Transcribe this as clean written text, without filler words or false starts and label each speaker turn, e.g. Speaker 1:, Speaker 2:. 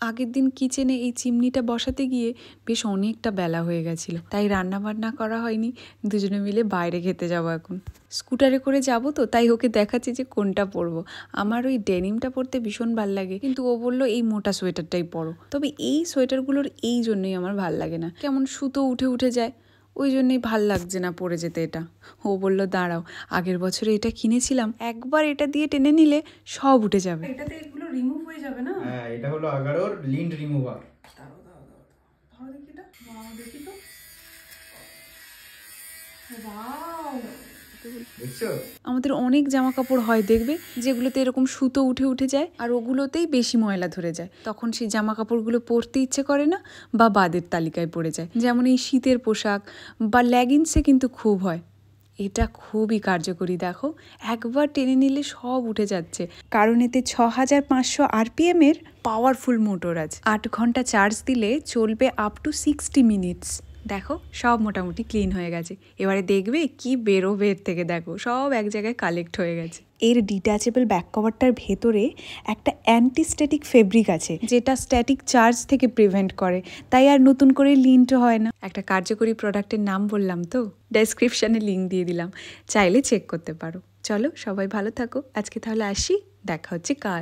Speaker 1: আগের দিন কিচেনে এই চিমনিটা বসাতে গিয়ে বেশ অনেকটা বেলা হয়ে গেছিলো, তাই রান্না বান্না করা হয়নি। দুজনে মিলে বাইরে খেতে যাবো এখন। স্কুটারে করে যাব তো, তাই ওকে দেখাচ্ছি যে কোনটা পরবো। আমার ওই ডেনিমটা পরতে ভীষণ ভাল লাগে, কিন্তু ও বললো এই মোটা সোয়েটারটাই পরো। তবে এই সোয়েটারগুলোর এই জন্যই আমার ভাল লাগে না, কেমন সুতো উঠে উঠে যায়, ওই জন্যই ভাল লাগছে না পরে যেতে এটা। ও বললো দাঁড়াও, আগের বছরে এটা কিনেছিলাম, একবার এটা দিয়ে টেনে নিলে সব উঠে যাবে। এটাতে এগুলো রিমুভ হয়ে যাবে না?
Speaker 2: হ্যাঁ, এটা হলো আগারোর লিন্ড রিমুভার।
Speaker 1: দাঁড়াও দাঁড়াও দাঁড়াও, ধরো দেখি এটা। দেখি তো। ওয়াও,
Speaker 2: দেখছো?
Speaker 1: আমাদের অনেক জামা কাপড় হয় দেখবে, যেগুলোতে এরকম সুতো উঠে উঠে যায়, আর ওগুলোতেই বেশি ময়লা ধরে যায়। তখন সেই জামা কাপড়গুলো পরতে ইচ্ছে করে না, বা বাদের তালিকায় পড়ে যায়। যেমন এই শীতের পোশাক বা লেগিংসে কিন্তু খুব হয়। এটা খুবই কার্যকরী, দেখো একবার টেনে নিলে সব উঠে যাচ্ছে, কারণ এতে 6500 RPM এর পাওয়ারফুল মোটর আছে। 8 ঘন্টা চার্জ দিলে চলবে আপ টু 60 মিনিটস। দেখো সব মোটামুটি ক্লিন হয়ে গেছে। এবারে দেখবে কি বেরোবে এর থেকে, দেখো সব এক জায়গায় কালেক্ট হয়ে গেছে। এর ডিট্যাচেবল ব্যাক কভারটার ভেতরে একটা অ্যান্টিস্ট্যাটিক ফেব্রিক আছে, যেটা স্ট্যাটিক চার্জ থেকে প্রিভেন্ট করে, তাই আর নতুন করে লিন্ট হয় না। একটা কার্যকরী প্রোডাক্টের নাম বললাম তো, ডেসক্রিপশানে লিঙ্ক দিয়ে দিলাম, চাইলে চেক করতে পারো। চলো সবাই ভালো থাকো, আজকে তাহলে আসি, দেখা হচ্ছে কাল।